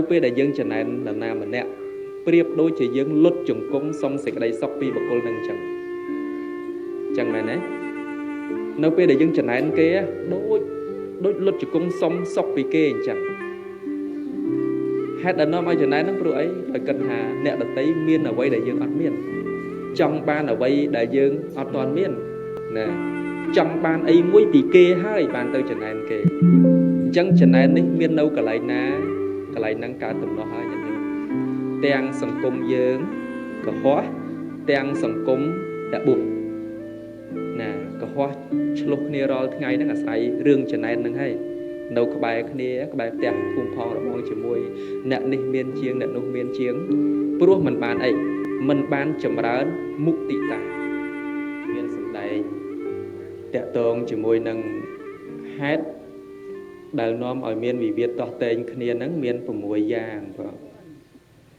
ពេលដែលយើងចំណែននរណាម្នាក់ប្រៀបដូចជាយើងលុតជង្គង់សុំសេចក្តីសុខពីបុគ្គលនឹងអញ្ចឹងមែនទេនៅពេលដែលយើងចំណែនគេដូចលុតជង្គង់សុំសុខពីគេអញ្ចឹងហេតុដែលនាំឲ្យចំណែនហ្នឹងព្រោះអីដោយគិតថាអ្នកដតីមានអ្វីដែលយើងអត់មានចង់បានអ្វីដែលយើងអត់ទាន់មានណាចង់បានអីមួយពីគេហើយបានទៅចំណែនគេអញ្ចឹងចំណែននេះមាននៅកន្លែងណាកន្លែងហ្នឹងកើតទំនាស់ហើយញាតិញោមទាំងសង្គមយើងកុហកទាំងសង្គមតាបុកណាកុហកឆ្លុះគ្នារាល់ថ្ងៃហ្នឹងអាស្រ័យរឿងចំណែនហ្នឹងហើយនៅក្បែរគ្នាក្បែរផ្ទះភូមិផងរបងជាមួយអ្នកនេះមានជាងអ្នកនោះមានជាងព្រោះមិនបានអីមិនបានចម្រើនមុទិតាមានសម្ដែងតាក់ទងជាមួយនឹងហេតុដែលនាំឲ្យមានវិវាទទាស់ទែងគ្នាហ្នឹងមាន6យ៉ាងបង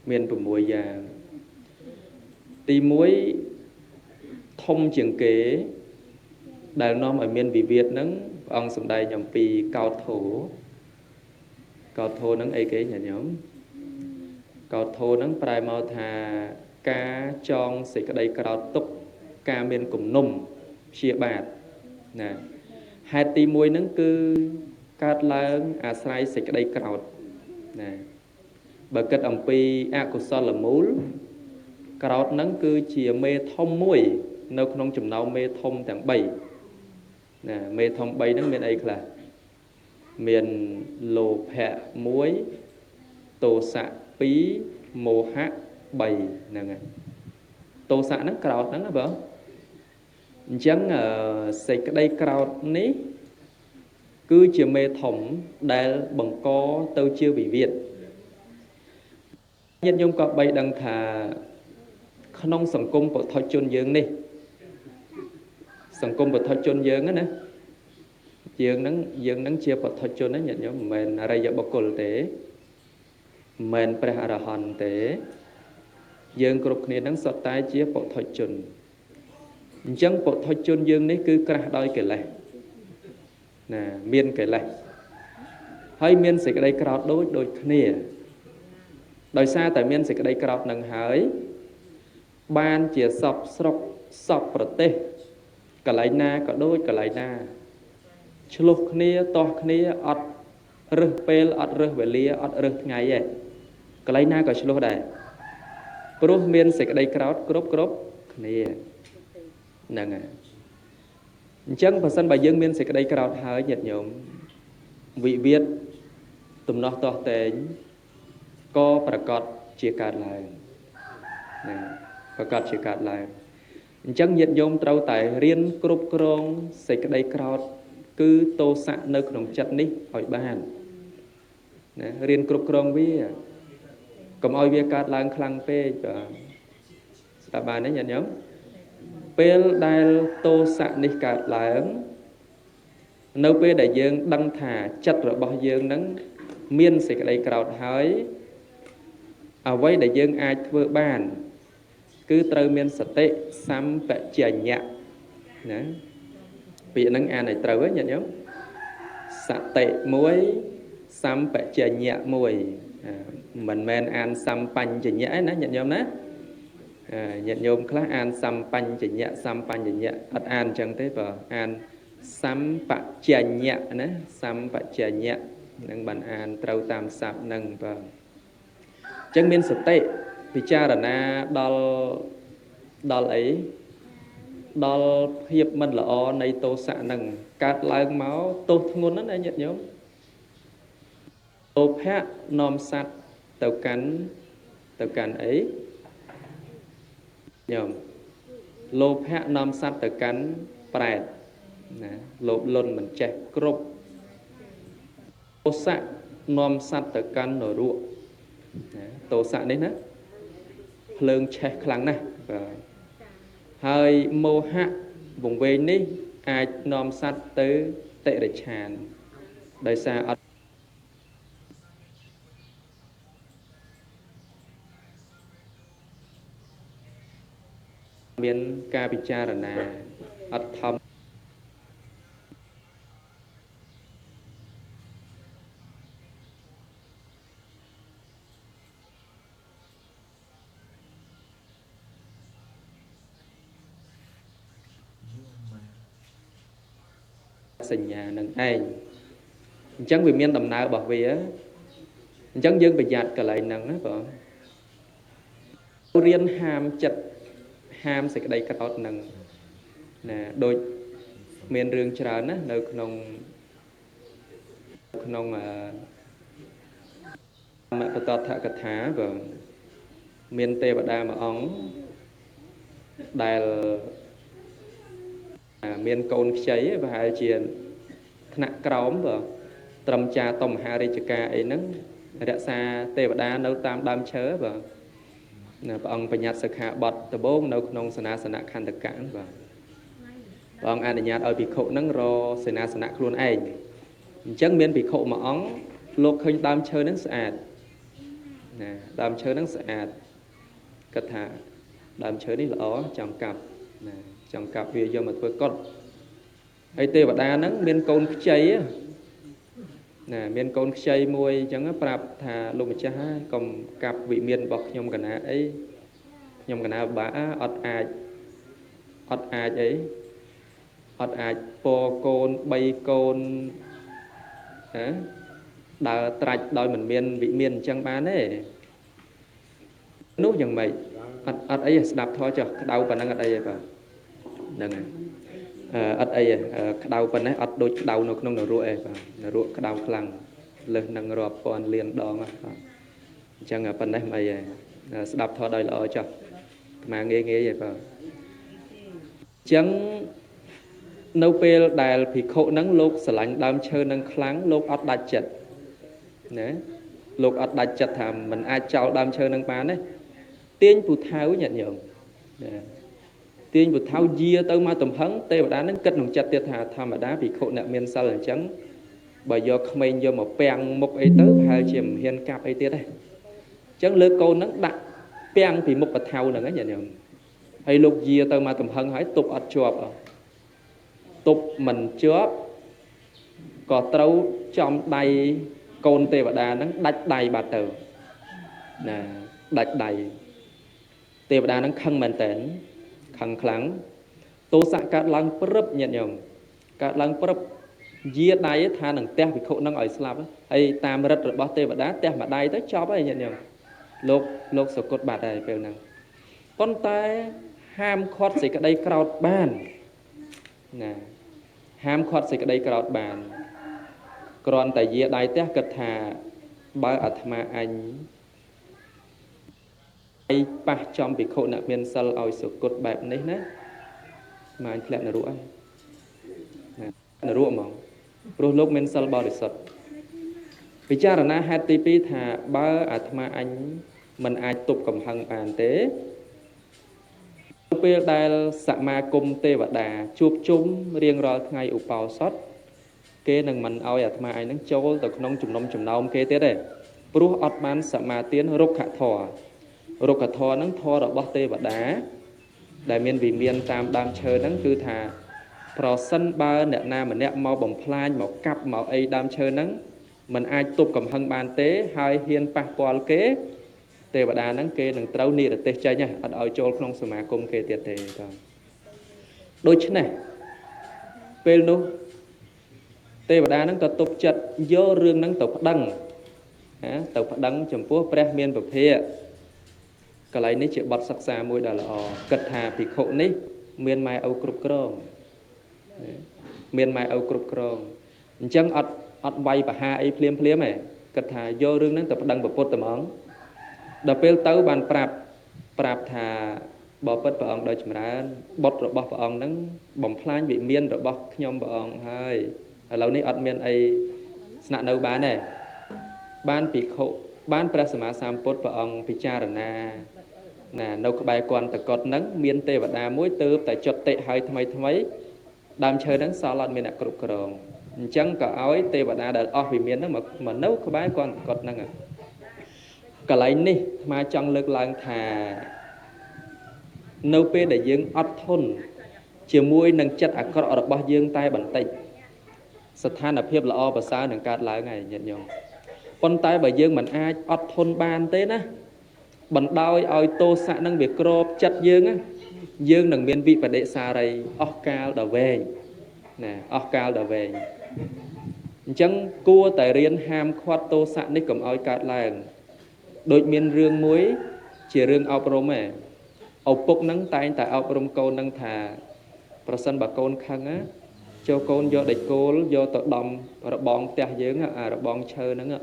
មាន6យ៉ាងទី1ធំជាងគេដែលនាំឲ្យមានវិវាទហ្នឹងព្រះអង្គសម្ដែងអំពីកោដ្ឋោហ្នឹងអីគេញាតិញោមកោដ្ឋោហ្នឹងប្រែមកថាការចងសេចក្តីក្រោធទុកការមានគំនុំព្យាបាទណាហេតុទី1ហ្នឹងគឺកើតឡើងអាស្រ័យសេចក្តីក្រោធណាបើគិតអំពីអកុសលមូលក្រោធហ្នឹងគឺជាមេធំមួយនៅក្នុងចំណោមមេធំទាំង3ណាមេធំ3ហ្នឹងមានអីខ្លះមានលោភៈ1ទោសៈ2មោហៈ3ហ្នឹងហើយទោសៈហ្នឹងក្រោធហ្នឹងណាបងអញ្ចឹងសេចក្តីក្រោធនេះគឺជាមេធំដែលបង្កទៅជាវិវាទញាតិញោមក៏បីដឹងថាក្នុងសង្គមពុទ្ធជនយើងនេះសង្គមពុទ្ធជនយើងណាយើងនឹងជាពុទ្ធជនណាញាតិញោមមិនមែនអរិយបុគ្គលទេមិនមែនព្រះអរហន្តទេយើងគ្រប់គ្នានឹងសុទ្ធតែជាពុទ្ធជនអញ្ចឹងពុទ្ធជនយើងនេះគឺក្រាស់ដោយកិលេសណាមានកិលេសហើយមានសេចក្តីក្រោធដូចគ្នាដោយសារតែមានសេចក្តីក្រោធនឹងហើយបានជាសពស្រុកសពប្រទេសកន្លែងណាក៏ដូចកន្លែងណាឆ្លោះគ្នាទាស់គ្នាអត់រឹសពេលអត់រឹសវេលាអត់រឹសថ្ងៃទេកន្លែងណាក៏ឆ្លោះដែរព្រោះមានសេចក្តីក្រោធគ្រប់គ្នាហ្នឹងហើយអញ្ចឹងបើសិនបើយើងមានសេចក្តីក្រោធហើយញាតិញោមវិវាទទំនាស់ទាស់ទែងក៏ប្រកាសជាកើតឡើងណាប្រកាសជាកើតឡើងអញ្ចឹងញាតិញោមត្រូវតែរៀនគ្រប់គ្រងសេចក្តីក្រោធគឺទោសៈនៅក្នុងចិត្តនេះឲ្យបានណារៀនគ្រប់គ្រងវាកុំឲ្យវាកើតឡើងខ្លាំងពេកបាទស្ដាប់បានទេញាតិញោមពេលដែលទោសៈនេះកើតឡើងនៅពេលដែលយើងដឹងថាចិត្តរបស់យើងនឹងមានសេចក្តីក្រោធហើយអ្វីដែលយើងអាចធ្វើបានគឺត្រូវមានសតិសម្បជញ្ញៈណាពាក្យហ្នឹងអានឲ្យត្រូវហ្នឹងញាតិញោមសតិ1សម្បជញ្ញៈ1មិនមែនអានសម្បញ្ញញ្ញៈឯណាញាតិញោមណាញាតិញោមខ្លះអានសម្បញ្ញញ្ញៈអត់អានអញ្ចឹងទេបើអានសម្បជញ្ញៈណាសម្បជញ្ញៈនឹងបានអានត្រូវតាមស័ព្ទហ្នឹងបាទអញ្ចឹងមានសតិពិចារណាដល់អីដល់ភាពមិនល្អនៃទោសៈហ្នឹងកើតឡើងមកទោសធ្ងន់ណាញាតិញោមលោភៈនាំសត្វទៅកាន់អីញោមលោភៈនាំសត្វទៅកាន់ប្រែតណាលោភលន់មិនចេះគ្រប់ទោសៈនាំសត្វទៅកាន់នរកណាទោសៈនេះណាភ្លើងឆេះខ្លាំងណាស់បាទហើយមោហៈវង្វេងនេះអាចនាំសត្វទៅតិរិច្ឆានដោយសារអត់មានការពិចារណាអត់ធម្ម សញ្ញានឹងឯងអញ្ចឹងវាមានដំណើររបស់វាអញ្ចឹងយើងប្រយ័ត្នកន្លែងហ្នឹងណាបងរៀនហាមចិត្តហាមសេចក្តីក្រោធនឹងណាដូចមានរឿងច្រើនណានៅក្នុងមបតថកថាបងមានទេវតាមួយអង្គដែលមានកូនខ្ចីប្រហែលជាថ្នាក់ក្រោមបងត្រឹមចាតមហារាជការអីហ្នឹងរក្សាទេវតានៅតាមដើមឈើបងព្រះអង្គបញ្ញត្តិសិក្ខាបទដំបូងនៅក្នុងសេនាសនៈខន្តកៈបាទព្រះអង្គអនុញ្ញាតឲ្យភិក្ខុហ្នឹងរសេនាសនៈខ្លួនឯងអញ្ចឹងមានភិក្ខុមួយអង្គលោកឃើញដើមឈើហ្នឹងស្អាតណាដើមឈើហ្នឹងស្អាតគាត់ថាដើមឈើនេះល្អចង់កាប់ណាចង់កាប់វាយកមកធ្វើកុដិហើយទេវតាហ្នឹងមានកូនខ្ចីណាមានកូនខ្ចីមួយអញ្ចឹងប្រាប់ថាលោកម្ចាស់កុំកាប់វិមានរបស់ខ្ញុំកណាអីខ្ញុំកណាបាក់អត់អាចអត់អាចពរកូន3កូនណាដើរត្រាច់ដោយមិនមានវិមានអញ្ចឹងបានទេនោះយ៉ាងម៉េចអត់អីស្ដាប់ធម៌ចុះក្តៅប៉ុណ្ណឹងអត់អីទេបាទហ្នឹងហើយអត់អីទេក្តៅប៉ុណ្ណេះអត់ដូចក្តៅនៅក្នុងនរកទេបាទនរកក្តៅខ្លាំងលើសនឹងរាប់ពាន់លានដងបាទអញ្ចឹងប៉ុណ្ណេះមិនអីទេស្ដាប់ធម៌ដោយល្អចុះអាងាយទេបាទអញ្ចឹងនៅពេលដែលភិក្ខុហ្នឹងលោកស្រឡាញ់ដើមឈើហ្នឹងខ្លាំងលោកអត់ដាច់ចិត្តណាលោកអត់ដាច់ចិត្តថាមិនអាចចោលដើមឈើហ្នឹងបានទេទាញពូថៅញាតិញោមណាទាញពូថៅយាទៅមកទំហឹងទេវតាហ្នឹងគិតក្នុងចិត្តទៀតថាធម្មតាភិក្ខុអ្នកមានសិលអញ្ចឹងបើយកក្មេងយកមកពាំងមុខអីទៅប្រហែលជាមិនហ៊ានកាប់អីទៀតទេអញ្ចឹងលើកូនហ្នឹងដាក់ពាំងពីមុខពូថៅហ្នឹងញាតិញោមហើយលោកយាទៅមកទំហឹងហើយទប់អត់ជាប់ទប់មិនជាប់ក៏ត្រូវចំដៃកូនទេវតាហ្នឹងដាច់ដៃបាត់ទៅណាដាច់ដៃទេវតាហ្នឹងខឹងមែនតើខឹងខ្លាំងទោសៈកើតឡើងព្រឹបញាតិញោមកើតឡើងព្រឹបយាដៃថានឹងទះភិក្ខុហ្នឹងឲ្យស្លាប់ហើយតាមរិទ្ធរបស់ទេវតាទះមួយដៃទៅចប់ហើយញាតិញោមលោកសកត់បាត់ហើយពេលហ្នឹងប៉ុន្តែហាមឃាត់សេចក្តីក្រោធបានណាហាមឃាត់សេចក្តីក្រោធបានគ្រាន់តែយាដៃទះគិតថាបើអាត្មាអញឲ្យប៉ះចំភិក្ខុអ្នកមានសិលឲ្យសុគតបែបនេះណាស្មានធ្លាក់នរកហើយនរកហ្មងព្រោះលោកមានសិលបរិសុទ្ធពិចារណាហេតុទី2ថាបើអាត្មាអញមិនអាចទប់កំហឹងបានទេពេលដែលសមាគមទេវតាជួបជុំរៀងរាល់ថ្ងៃឧបោសថគេនឹងមិនឲ្យអាត្មាអញនឹងចូលទៅក្នុងចំណោមគេទៀតទេព្រោះអត់បានសមាទានរុក្ខធម៌ហ្នឹងធម៌របស់ទេវតាដែលមានវិមានតាមដើមឈើហ្នឹងគឺថាប្រសិនបើអ្នកណាម្នាក់មកបំផ្លាញមកកាប់មកអីដើមឈើហ្នឹងមិនអាចទប់កំហឹងបានទេហើយហ៊ានប៉ះពាល់គេទេវតាហ្នឹងគេនឹងត្រូវនិរទេសចេញអត់ឲ្យចូលក្នុងសមាគមគេទៀតទេបាទដូច្នេះពេលនោះទេវតាហ្នឹងក៏ទប់ចិត្តយករឿងហ្នឹងទៅប្តឹងចំពោះព្រះមានពភាកន្លែងនេះជាបទសិក្សាមួយដ៏ល្អគិតថាភិក្ខុនេះមានម៉ែឪគ្រប់គ្រងអញ្ចឹងអត់វាយបហាអីភ្លាមទេគិតថាយករឿងហ្នឹងទៅប្តឹងព្រះពុទ្ធតែហ្មងដល់ពេលទៅបានប្រាប់ថាបបិទ្ធព្រះអង្គដោយចម្រើនបុត្ររបស់ព្រះអង្គហ្នឹងបំផ្លាញវិមានរបស់ខ្ញុំព្រះអង្គហើយឥឡូវនេះអត់មានអីស្នាក់នៅបានទេបានភិក្ខុបានព្រះសម្មាសម្ពុទ្ធព្រះអង្គពិចារណាណានៅក្បែរគន្ធកតហ្នឹងមានទេវតាមួយទើបតែចុតតិហើយថ្មីដើមឈើហ្នឹងសល់អត់មានអ្នកគ្រប់គ្រងអញ្ចឹងក៏ឲ្យទេវតាដែលអស់វិមានហ្នឹងមកនៅក្បែរគន្ធកតហ្នឹងកន្លែងនេះអាត្មាចង់លើកឡើងថានៅពេលដែលយើងអត់ធន់ជាមួយនឹងចិត្តអាក្រក់របស់យើងតែបន្តិចស្ថានភាពល្អប្រសើរនឹងកើតឡើងហើយញាតិញោមប៉ុន្តែបើយើងមិនអាចអត់ធន់បានទេណាបណ្ដោយឲ្យទោសៈនឹងវាគ្របចិត្តយើងនឹងមានវិបដិសារីអស់កាលដល់វែង nè ở cao đờ về chẳng cua tại riêng ham khoát tô sạn đi cầm oi cát làng đôi miền rương muối chỉ rương ao prom ấy ao bốc nắng tay tại ao prom câu nắng thà person bà con khăng á cho con do địch cô do tự động rồi bong tè dướng à rồi bong chơi nữa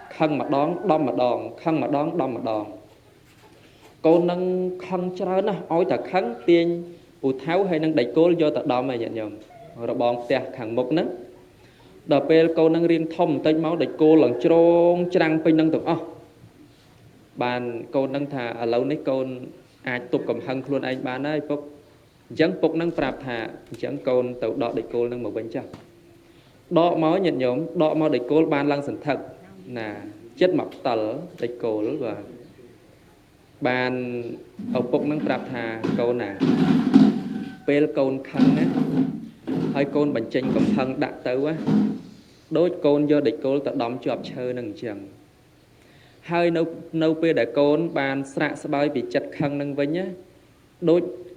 khăng mà đón mà đòn khăng mà đón mà đòn con nâng khăng cho nó ôi ta khăng tiền u tháo hay nâng địch cô do tự động này nhận nhầm rồi bong tè khăng một nấc đợt pe cô nâng riêng thông tay máu địch cô lần trôn trăng pin nâng tụi bàn cô nâng thà ở lâu nấy con ai tục cầm hăng luôn anh bán ấy bốc chẳng bốc nâng prap thà chẳng con tự đọ địch cô nâng một bên chắc đọ máu nhận nhóm đọ máu địch cô ban lăng sần thật là chất mọc tờ địch cô và bàn ở bốc nâng prap thà câu nè pe con khăn á hai con bánh chanh cầm thân đã tới quá đôi con do địch cô tự đóng cho chơi nâng chẳng hai nâu pe để con bàn sạ sbai bị chặt khăn nâng với nhá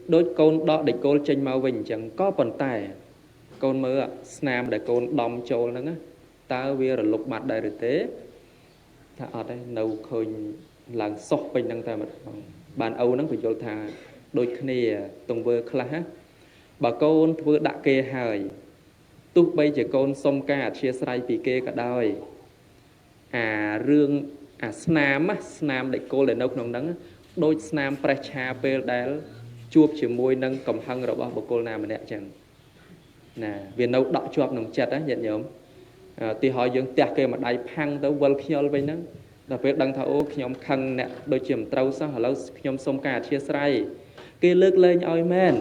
đôi con đọ địch cô chanh mau vinh chẳng có bàn tay con mơ snam để con đóng trôi nâng á ta về rồi lục mặt đại thế ta ở đây nâu khơi làng sọc bên nâng ta mà bàn âu nâng phải vô thà đôi khi tùng vừa khá bà con vừa đã kê hời tu bây giờ con xong cả chia sài bị kê cả đời à rương à snam để cô lại nấu nóng nắng đôi snam precha pe đá chuột chỉ môi nâng cầm hăng rồi bao cô nào mà nè chẳng nè vì nấu đọ chuột nồng chặt á nhận nhóm thì họ dừng tẹt kê mà đai phăng tới vân khiêu bên đó đặc biệt đăng thảo nhóm khăn nè đôi chìm trâu sao hả lâu nhóm xong cả chia sài kê lướt lên oi men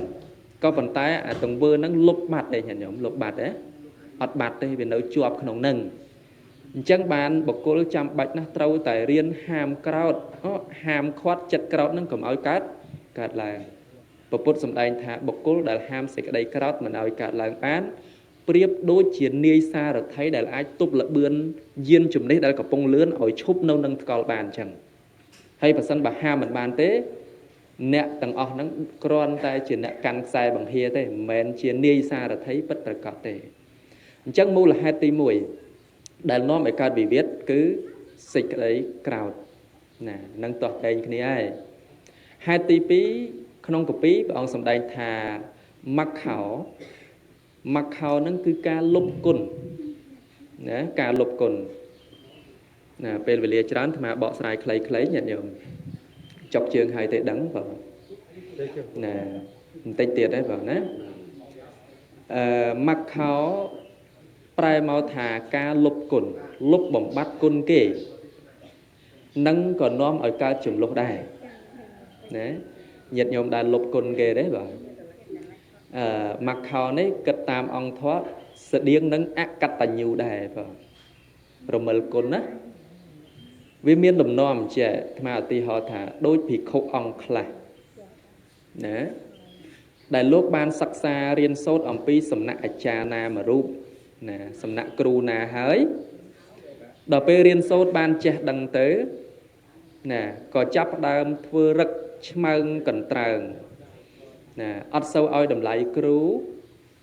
có phần tay à tùng vừa nâng lục mặt để nhận nhóm lục mặt đấy ọt mặt đây vì nấu chuột nồng nâng chẳng bàn bọc cô chăm bạch nó trâu tại riêng hàm kraut hàm khoát chặt kraut nó cầm oi cát cát là bọc bút sầm đai thả bọc cô đã hàm sẽ cái đây kraut mà oi cát là bán priếp đối chiến nia xa rồi thấy để ai tụp lại bươn diên chùm đấy đã có bông lươn ở chúc nâu nâng cò bàn chẳng hay bà sân bà hàm mình bàn tế nè tầng ọ nó con tay chỉ nè căng sai bằng hia thế men chiến nia xa rồi thấy bất tờ cọt tệ chẳng mua là 2 tí mùi đại nó mấy cái bị viết cứ xịt cái đấy crowd nè nâng tọt đây cái này 2 tí pí không có pí ông sầm đây thà mặc khảo nó cứ ca lục cồn nè ca lục cồn nè về lìa chán mà bỏ xài clay nhận nhiều chọc trường 2 tệ đắng vào nè tây tiệt đấy vào nè mặc khảo prai mau thà ca lục cồn lục bổng bắt cồn kê nâng còn nom ở ca chùm lục đài nè nhiệt nhôm đàn lục cồn kê đấy vào mặc khảo này cất tam ông thoát sẽ điên nâng ác cắt tàn nhiều đài vào rồi mở cồn á vì miền lầm nom trẻ mà thì họ thả đôi bị khâu ông khla nè đại lúc ban sắc xa riêng sốt ông pi sầm nạ cha na mà rụp nè sầm nạ kru na hới đợt pe riêng sốt ban trẻ đằng tới nè có chấp đam thưa rực măng cẩn trần nè ắt sâu oi đầm lại kru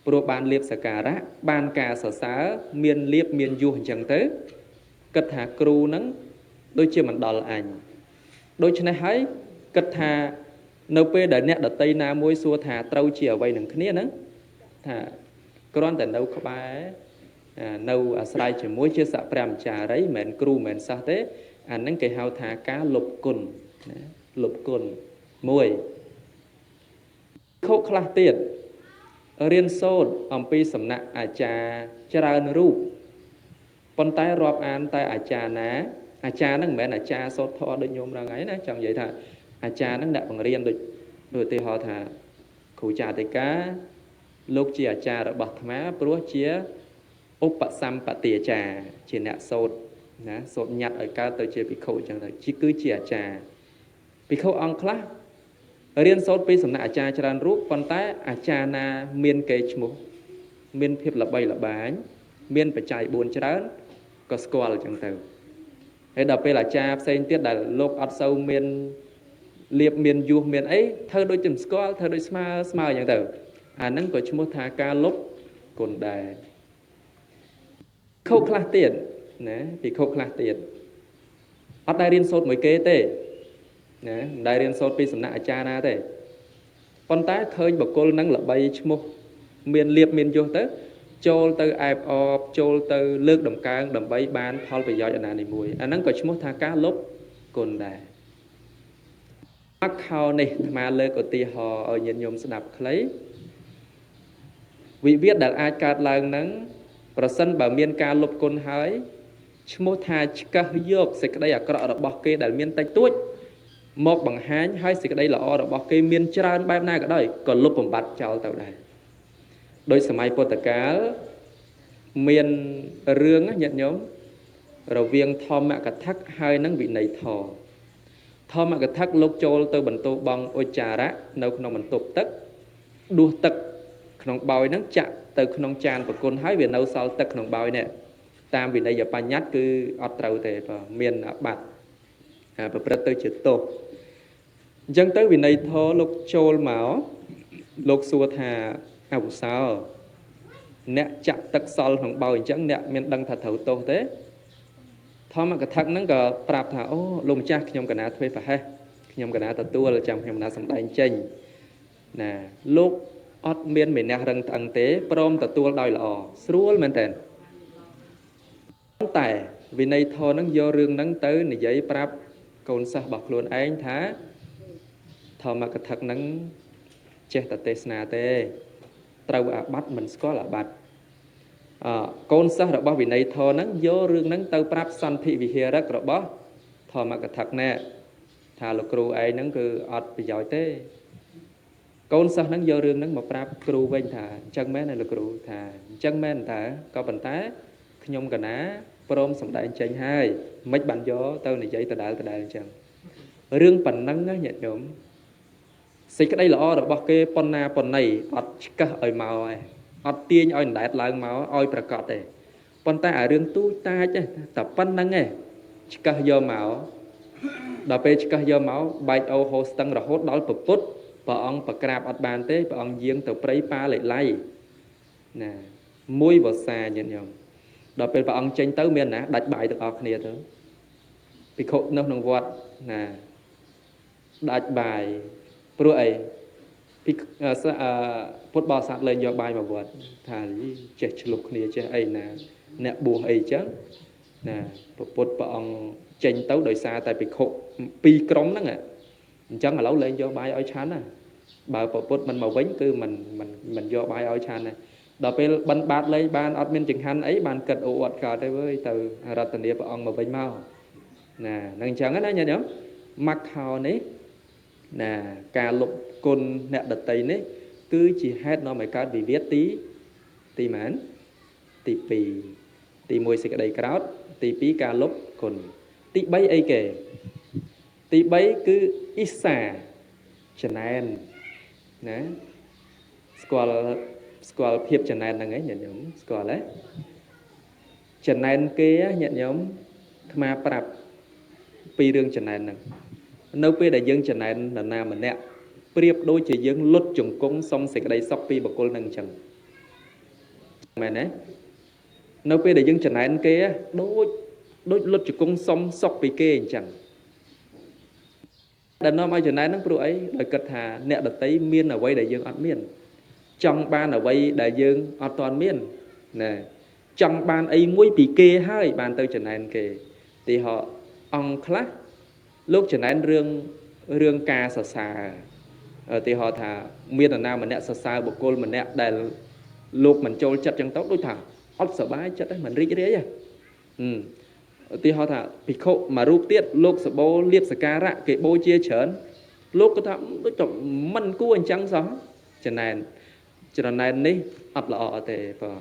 pro ban liệp sả cà rá ban cà sả sá miền liệp miền du chẳng tới cất thả kru nắng đôi chia mình đo là ảnh đôi chân này hãy cất thà nấu pe để nẹt ở tây nam môi xua thà trâu chiều vay nằng khné nữa thà con tại nấu có ba nấu sài chỉ muối chia sạ prem trà đấy mền kru mền sao thế nắng cây hào thà cá lục cồn muối khâu khla tiền riêng sốt ông pi sầm nạ trà trà nru con tay rọp an tay trà ná cha nó mẹ là cha sốt thọ được nhôm ra ấy nè chẳng vậy thà cha nó đặt bằng riêng rồi thì họ thà khẩu trà thì cá lúc chia cha đã bật má bữa chia úp bạc xăm bạc tỉa trà chỉ nè sốt nè sốt nhặt ở cao tới chia bị khẩu chẳng là chỉ cứ chia trà bị khẩu ăn khá riêng sốt bị sầm nè cha tràn rút con tay cha na miên kê chmu miên phép là bay là bán miên phải chạy buồn chán có squall chẳng từ thế đợt pe là cha xây tiết là lục ắt sâu miền liệp miền du miền ấy thơ đôi chùm squall thơ đôi smile chẳng từ nâng của chúng ta ca lúc cồn đài khâu khla tiền nè bị khâu khla tiền ở đại liên sốt mới kế tê nè đại liên sốt bị sầm nạ cha na tê con tá khơi bậc cô năng là bay chmo miền liệp miền vô tớiចូលទៅអែបអបចូលទៅលើកដំកើងដើម្បីបានផលប្រយោជន៍អាណានីមួយអាហ្នឹងក៏ឈ្មោះថាការលុបគុណដែរអខោនេះអាត្មាលើកឧទាហរណ៍ឲ្យញាតិញោមស្ដាប់ខ្លីវិវាទដែលអាចកើតឡើងហ្នឹងប្រសិនបើមានការលុបគុណហើយឈ្មោះថាឆ្កឹះយកសេចក្តីអាក្រក់របស់គេដែលមានតិចតួចមកបង្ហាញឲ្យសេចក្តីល្អរបស់គេមានច្រើនបែបណាក៏ដោយក៏លុបបំបត្តិចោលទៅដែរដោយសម័យពុទ្ធកាលមានរឿងញាតិញោមរវាងធម្មកថាហើយនឹងវិន័យធម្មកថាលោកចូលទៅបន្ទោបងឧច្ចារៈនៅក្នុងបន្ទប់ទឹកដួសទឹកក្នុងបោយហ្នឹងចាក់ទៅក្នុងចានប្រគុណហើយវានៅសល់ទឹកក្នុងបោយនេះតាមវិន័យបញ្ញត្តិគឺអត់ត្រូវទេបើមានអាបត្តិប្រព្រឹត្តទៅជាទោសអញ្ចឹងទៅវិន័យធម៌លោកចូលមកលោកសួរថាអវសោអ្នកចាក់ទឹកសល់ក្នុងបោយអញ្ចឹងអ្នកមានដឹងថាត្រូវទោសទេធម្មកថាហ្នឹងក៏ប្រាប់ថាអូលោកម្ចាស់ខ្ញុំកណាធ្វើប្រហែសខ្ញុំកណាទទួលចាំខ្ញុំកណាសម្ដែងចេញណាលោកអត់មានមេនះរឹងត្អឹងទេព្រមទទួលដោយល្អស្រួលមែនតើតែវិន័យធម៌ហ្នឹងយករឿងហ្នឹងទៅនិយាយប្រាប់កូនសិស្សរបស់ខ្លួនឯងថាធម្មកថាហ្នឹងចេះតែទេសនាទេត្រូវអាបត្តិមិនស្គាល់អាបត្តិកូនសិស្សរបស់វិន័យធម៌ហ្នឹងយករឿងហ្នឹងទៅប្រាប់សន្ធិវិហារឹករបស់ធម្មកថាណែថាលោកគ្រូឯងហ្នឹងគឺអត់ប្រយោជន៍ទេកូនសិស្សហ្នឹងយករឿងហ្នឹងមកប្រាប់គ្រូវិញថាអញ្ចឹងមែនទេលោកគ្រូថាអញ្ចឹងមែនតើក៏ប៉ុន្តែខ្ញុំកណាព្រមសម្ដែងចេញហើយមិនបានយកទៅនិយាយដដែលអញ្ចឹងរឿងប៉ុណ្ណឹងញាតិញោមសេចក្តីល្អរបស់គេប៉ុណ្ណាប៉ុណ្ណីអត់ឆ្កឹះឲ្យមកឯងអត់ទាញឲ្យដដែលឡើងមកឲ្យប្រកាសទេប៉ុន្តែអារឿងទូចតាចតែប៉ុណ្្នឹងឯងឆ្កឹះយកមកដល់ពេលឆ្កឹះយកមកបែកអូហូស្ទឹងរហូតដល់ពពុទ្ធព្រះអង្គប្រក្រាបអត់បានទេព្រះអង្គយាងទៅព្រៃប៉ាលេឡៃណាមួយវស្សាញាតិញោមដល់ពេលព្រះអង្គចេញទៅមានណាដាច់បាយទាំងអស់គ្នាទៅភិក្ខុនៅក្នុងវត្តណាដាច់បាយព្រោះអីពុទ្ធបរិស័ទលែងយកបាយមកវត្តថាចេះឆ្លុះគ្នាចេះអីណាអ្នកបួសអីចឹងណាពុទ្ធព្រះអង្គចេញទៅដោយសារតែភិក្ខុពីរក្រុមហ្នឹងអញ្ចឹងឥឡូវលែងយកបាយឲ្យឆាន់ណាបើពុទ្ធមិនមកវិញគឺមិនយកបាយឲ្យឆាន់ណាដល់ពេលបិណ្ឌបាតលែងបានអត់មានចង្ហាន់អីបានគិតអូអត់កើតទេវើយទៅរតនាព្រះអង្គមកវិញមកណានឹងអញ្ចឹងណាញាតិញោមមគ្គខោនេះណាការលុបគុណអ្នកដតីនេះគឺជាហេតុនាំឲ្យកើតវិវាទទីម៉ានទី2ទី1សេចក្តីក្រោធទី2ការលុបគុណទី3អីគេទី3គឺអ៊ីសាចំណែនណាស្គាល់ភាពចំណែនហ្នឹងឯងញាតិញោមស្គាល់ទេចំណែនគេញាតិញោមអាត្មាប្រាប់ពីរឿងចំណែនហ្នឹងនៅពេលដែលយើងចំណែននរណាម្នាក់ប្រៀបដូចជាយើងលុតជង្គង់សុំសេចក្តីសុខពីបុគ្គលនឹងអញ្ចឹងមែនទេនៅពេលដែលយើងចំណែនគេដូចលុតជង្គង់សុំសុខពីគេអញ្ចឹងដែលនាំឲ្យចំណែនហ្នឹងព្រោះអីដោយគិតថាអ្នកដតីមានអ្វីដែលយើងអត់មានចង់បានអ្វីដែលយើងអត់ទាន់មានណាចង់បានអីមួយពីគេហើយបានទៅចំណែនគេទីហោអង្គខ្លះលោកចំណែនរឿងការសរសើរទីហោថាមាននរណាម្នាក់សរសើរបុគ្គលម្នាក់ដែលលោកមិនចូលចិត្តចឹងទៅដូចថាអត់សប្បាយចិត្តទេមិនរីករាយទេទីហោថាភិក្ខុមួយរូបទៀតលោកសបោលៀបសការៈគេបូជាច្រើនលោកក៏ថាដូចទៅមិនគួរអញ្ចឹងសោះចំណែននេះអត់ល្អទេបង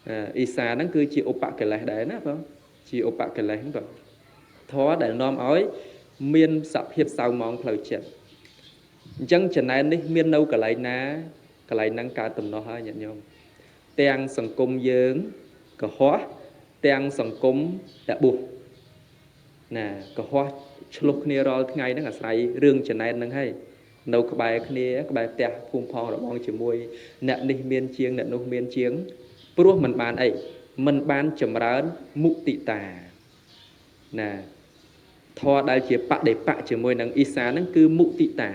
អ៊ីសាហ្នឹងគឺជាឧបកិលេសដែរណាបងជាឧបកិលេសហ្នឹងបងធម៌ដែលនាំឲ្យមានសភាពសៅមងផ្លូវចិត្តអញ្ចឹងចំណែននេះមាននៅកន្លែងណាកន្លែងហ្នឹងកើតទំនាស់ហើយញាតិញោមទាំងសង្គមយើងកុហកទាំងសង្គមអ្នកបួសណាកុហកឆ្លុះគ្នារាល់ថ្ងៃហ្នឹងអាស្រ័យរឿងចំណែនហ្នឹងហើយ នៅក្បែរគ្នាក្បែរផ្ទះភូមិផងរបងជាមួយអ្នកនេះមានជាងអ្នកនោះមានជាងព្រោះមិនបានអីមិនបានចម្រើនមុទិតាណាធម៌ដែលជាបដិបៈជាមួយនឹងអ៊ីសាហ្នឹងគឺមុទិតា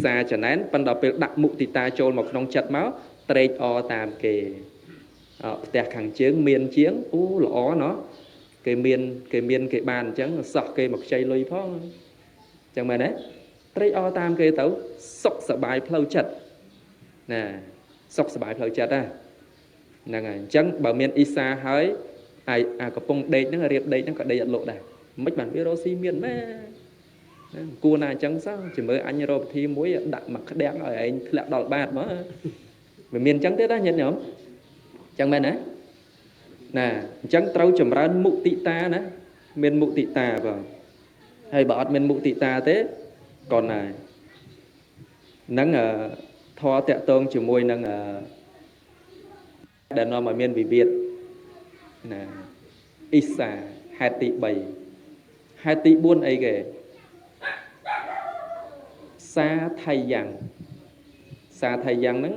សាចំណែនប៉ុន្តែពេលដាក់មុទិតាចូលមកក្នុងចិត្តមកត្រេកអរតាមគេផ្ទះខាងជើងមានជាងអូល្អណោះគេមានគេបានអញ្ចឹងសោះគេមកខ្ចីលុយផងអញ្ចឹងមែនទេត្រេកអរតាមគេទៅសុខសប្បាយផ្លូវចិត្តណាសុខសប្បាយផ្លូវចិត្តហ្នឹងហើយអញ្ចឹងបើមានអ៊ីសាហើយអាកំពុងដេកហ្នឹងរៀបដេកហ្នឹងក៏ដេកអត់លោកដែរមិនបានវារស់ស៊ីមានម៉ែគួរណាអញ្ចឹងសោះជំរឿអញរកពិធីមួយដាក់មកក្តាំងឲ្យឯងធ្លាក់ដល់បាតមកវាមានអញ្ចឹងទេណាញាតិញោមអញ្ចឹងមែនណាណាអញ្ចឹងត្រូវចម្រើនមុទិតាណាមានមុទិតាបងហើយបើអត់មានមុទិតាទេក៏ណាហ្នឹងធម៌តាក់ទងជាមួយនឹងដែលនាំឲ្យមានវិវាទណាអ៊ីសាហេតុទី3ហេតុទី4អីគេសាថៃយ៉ាងហ្នឹង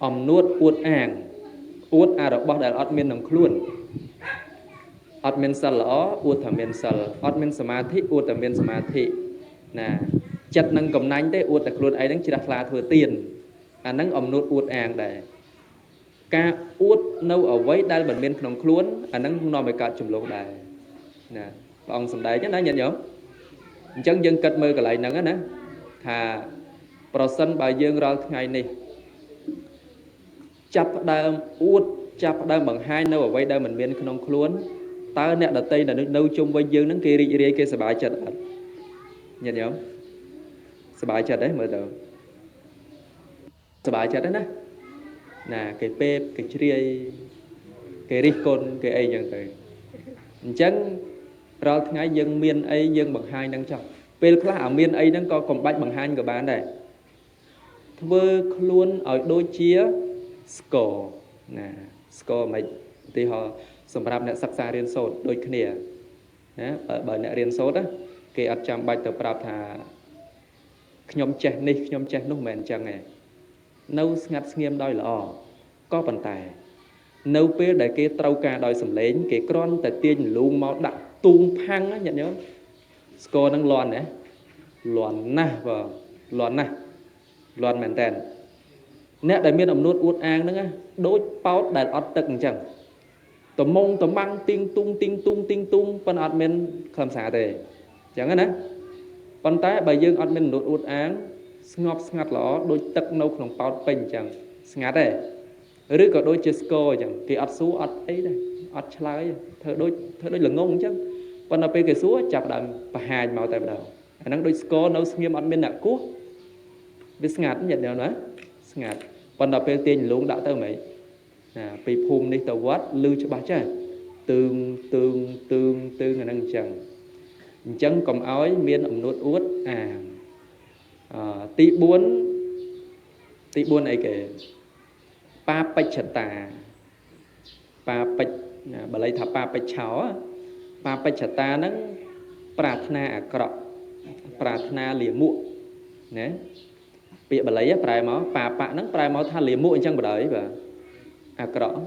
អំនួតអួតអាងអួតអារបស់ដែលអត់មានក្នុងខ្លួនអត់មានសិលល្អអួតថាមានសិលអត់មានសមាធិអួតថាមានសមាធិណាចិត្តនឹងកំណាញ់ទេអួតតែខ្លួនឯងហ្នឹងជ្រះថ្លាធ្វើទៀនអាហ្នឹងអំនួតអួតអាងដែរការអួតនៅអ្វីដែលមិនមានក្នុងខ្លួនអាហ្នឹងនាំឲ្យកើតចំនួនដែរណាព្រះអង្គសម្ដែងណាញាតិញោមអញ្ចឹងយើងគិតមើលកន្លែងហ្នឹងណាថាប្រសិនបើយើងរាល់ថ្ងៃនេះចាប់ផ្ដើមអួតចាប់ផ្ដើមបង្ហាញនៅអ្វីដែលមិនមានក្នុងខ្លួនតើអ្នកដតីនៅជុំវិញយើងហ្នឹងគេរីករាយគេសប្បាយចិត្តអត់ញាតិញោមសប្បាយចិត្តទេមើលទៅសប្បាយចិត្តទេណាគេពេបគេជ្រាយគេរិះគន់គេអីចឹងទៅអញ្ចឹងរាល់ថ្ងៃយើងមានអីយើងបង្ហាញនឹងចោះពេលខ្លះអាមានអីហ្នឹងក៏កុំបាច់បង្ហាញក៏បានដែរធ្វើខ្លួនឲ្យដូចជាស្គរណាស្គរមិនឧទាហរណ៍សម្រាប់អ្នកសិក្សារៀនសូត្រដូចគ្នាណាបើអ្នករៀនសូត្រគេអត់ចាំបាច់ទៅប្រាប់ថាខ្ញុំចេះនេះខ្ញុំចេះនោះមិនមែនអញ្ចឹងទេនៅស្ងាត់ស្ងៀមដោយល្អក៏ប៉ុន្តែនៅពេលដែលគេត្រូវការដោយសម្លេងគេគ្រាន់តែទាញលូងមកដាក់ទូងផាំងញាតិញោមស្គរនឹងលាន់ណាលាន់ណាស់បើលាន់ណាស់លាន់មែនតើអ្នកដែលមានអំនួតអួតអាងហ្នឹងដូចប៉ោតដែលអត់ទឹកអញ្ចឹងត្មងត្មាំងទីងទុងប៉ុន្តែអត់មានខ្លឹមសារទេអញ្ចឹងណាប៉ុន្តែបើយើងអត់មានអំនួតអួតអាងស្ងប់ស្ងាត់ល្អដូចទឹកនៅក្នុងប៉ោតពេញអញ្ចឹងស្ងាត់ទេឬក៏ដូចជាស្គរអញ្ចឹងគេអត់សួរអត់អីដែរអត់ឆ្លើយធ្វើដូចល្ងងអញ្ចឹងប៉ុន្តែពេលគេសួរចាប់ដើមបង្ហាញមកតែម្ដងអាហ្នឹងដូចស្គរនៅស្ងៀមអត់មានអ្នកគោះវាស្ងាត់ញាតិញោមណាស្ងាត់ប៉ុន្តែពេលទាញលងដាក់ទៅហ្មងណាពីភូមិនេះទៅវត្តឮច្បាស់ចាទើងអាហ្នឹងអញ្ចឹងកុំឲ្យមានអំនួតអួតអាងទី4អីគេបាបិច្ឆតាបាលីថាបាបិច្ឆោបាបិច្ឆតាហ្នឹងប្រាថ្នាអាក្រក់ប្រាថ្នាលាមកណាពាក្យបាលីប្រែមកបាបៈហ្នឹងប្រែមកថាលាមកអញ្ចឹងបណ្ដោយបាទអាក្រក់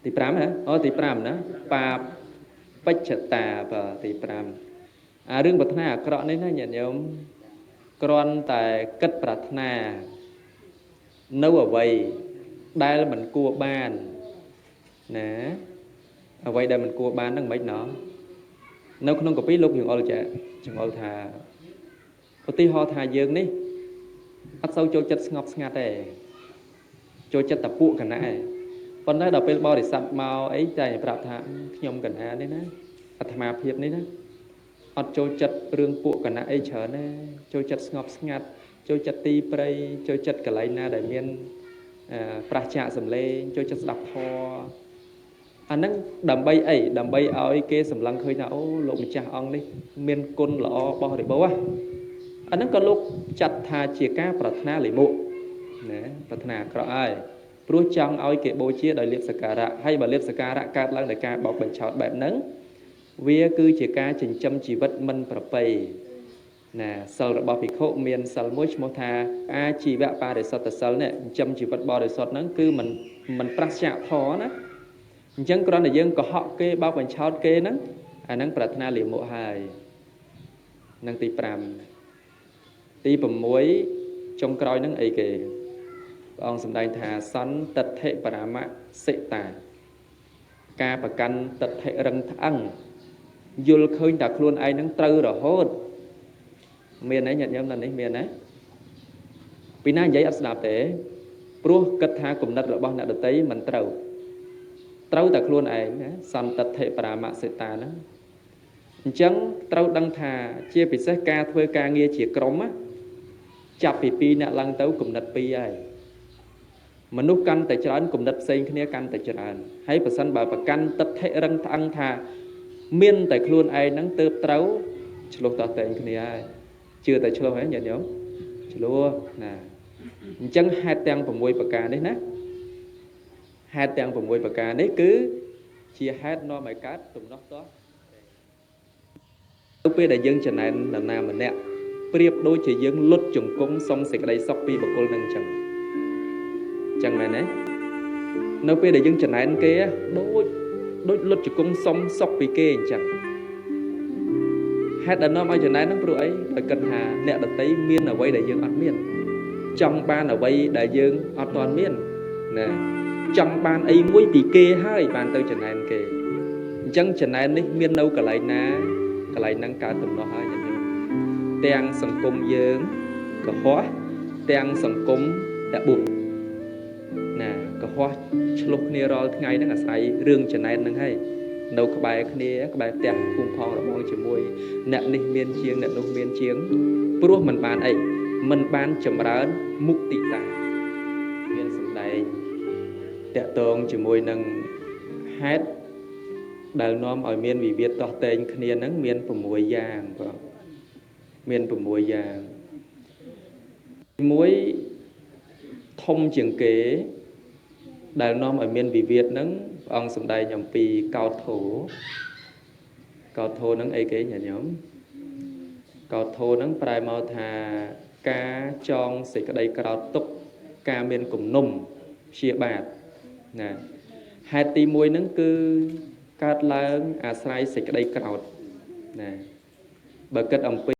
ទី5ហ៎អូទី5ណាបាបិច្ឆតាបាទទី5រឿងប្រាថ្នាអាក្រក់នេះណាញាតិញោមគ្រាន់តែគិតប្រាថ្នានៅអ្វីដែលមិនគួរបានណាអ្វីដែលមិនគួរបានហ្នឹងមិនណោះនៅក្នុងកាពីលោកចង្អុលថាឧទាហរណ៍ថាយើងនេះអត់សូវចូលចិត្តស្ងប់ស្ងាត់ទេចូលចិត្តតែពួកកណៈឯងប៉ុន្តែដល់ពេលបរិស័ទមកអីតែប្រាប់ថាខ្ញុំកណានេះណាអាត្មាភាពនេះណាអត់ចូលចិត្តរឿងពួកកណៈអីច្រើនទេចូលចិត្តស្ងប់ស្ងាត់ចូលចិត្តទីព្រៃចូលចិត្តកន្លែងណាដែលមានប្រះចាកសំឡេងចូលចិត្តស្ដាប់ធម៌អាហ្នឹងដើម្បីអីដើម្បីឲ្យគេសម្លឹងឃើញថាអូលោកម្ចាស់អង្គនេះមានគុណល្អបោះរិបោអាហ្នឹងក៏លោកចាត់ថាជាការប្រាថ្នាលិមុខណាប្រាថ្នាអាក្រក់ហើយព្រោះចង់ឲ្យគេបូជាដោយលៀបសក្ការៈហើយបើលៀបសក្ការៈកើតឡើងដោយការបោកបញ្ឆោតបែបហ្នឹងវាគឺជាការចិញ្ចឹមជីវិតមិនប្រពៃ nè salរបស់ភិក្ខុមានសិលមួយឈ្មោះថាអាជីវៈបរិសុទ្ធសិលនេះចិញ្ចឹមជីវិតបរិសុទ្ធហ្នឹងគឺមិនប្រឆាធរណាអញ្ចឹងគ្រាន់តែយើងកុហកគេបោកបញ្ឆោតគេហ្នឹងអាហ្នឹងប្រាថ្នាលាមកហើយនឹងទី5ទី6ចុងក្រោយហ្នឹងអីគេព្រះអង្គសម្ដែងថាសន្តតិដ្ឋិបរមសិតាការប្រកាន់ទិដ្ឋិរឹងត្អឹងយល់ឃើញតែខ្លួនឯងហ្នឹងត្រូវរហូតមានទេញាតិញោមនៅនេះមានទេពីណានិយាយអត់ស្ដាប់ទេព្រោះគិតថាគំនិតរបស់អ្នកដទៃមិនត្រូវតែខ្លួនឯងណាសន្តតិដ្ឋិបរមសិតាហ្នឹងអញ្ចឹងត្រូវដឹងថាជាពិសេសការធ្វើការងារជាក្រុមណាចាប់ពី2អ្នកឡើងទៅគំនិត2ហើយមនុស្សកាន់តែច្រើនគំនិតផ្សេងគ្នាកាន់តែច្រើនហើយបើសិនបើប្រកាន់ទិដ្ឋិរឹងត្អឹងថាមានតែខ្លួនឯងហ្នឹងទើបត្រូវឆ្លោះតោះតែងគ្នាហើយជឿតែឆ្លោះហ្នឹងញាតិញោមឆ្លោះណាអញ្ចឹងហេតុទាំង6ប្រការនេះណាហេតុទាំង6ប្រការនេះគឺជាហេតុនាំឲ្យកើតទំនាស់តោះទៅពេលដែលយើងចំណែននរណាម្នាក់ប្រៀបដូចជាយើងលុតជង្គង់សុំសេចក្តីសុខពីបុគ្គលនឹងអញ្ចឹងមែនទេនៅពេលដែលយើងចំណែនគេដូចលុតជង្គង់សុំសុខពីគេអញ្ចឹងហេតុដែលនាំឲ្យចំណែនហ្នឹងព្រោះអីបើគិតថាអ្នកដតីមានអ្វីដែលយើងអត់មានចង់បានអ្វីដែលយើងអត់ទាន់មានណាចង់បានអីមួយពីគេហើយបានទៅចំណែនគេអញ្ចឹងចំណែននេះមាននៅកន្លែងណាកន្លែងហ្នឹងកើតទំនាស់ហើយទាំងសង្គមយើងកុហកទាំងសង្គមតបុត្រណាកុហកឆ្លុះគ្នារាល់ថ្ងៃហ្នឹងអាស្រ័យរឿងចំណែនហ្នឹងហើយនៅក្បែរគ្នាក្បែរផ្ទះភូមិផងរបងជាមួយអ្នកនេះមានជាងអ្នកនោះមានជាងព្រោះมันបានអីมันបានចម្រើនមុទិតាមានសម្ដែងតកតងជាមួយនឹងហេតុដែលនាំឲ្យមានវិវាទតោះតែងគ្នាហ្នឹងមាន6យ៉ាងបងមាន6យ៉ាងមួយធំជាងគេដែលនាំឲ្យមានវិវាទហ្នឹងព្រះអង្គសម្ដែងអំពីកោដ្ឋោហ្នឹងអីគេញាតិញោមកោដ្ឋោហ្នឹងប្រែមកថាការចងសេចក្តីក្រោធទុក្ខការមានគំនុំព្យាបាទណាហេតុទី1ហ្នឹងគឺកើតឡើងអាស្រ័យសេចក្តីក្រោធណាបើគិតអំពី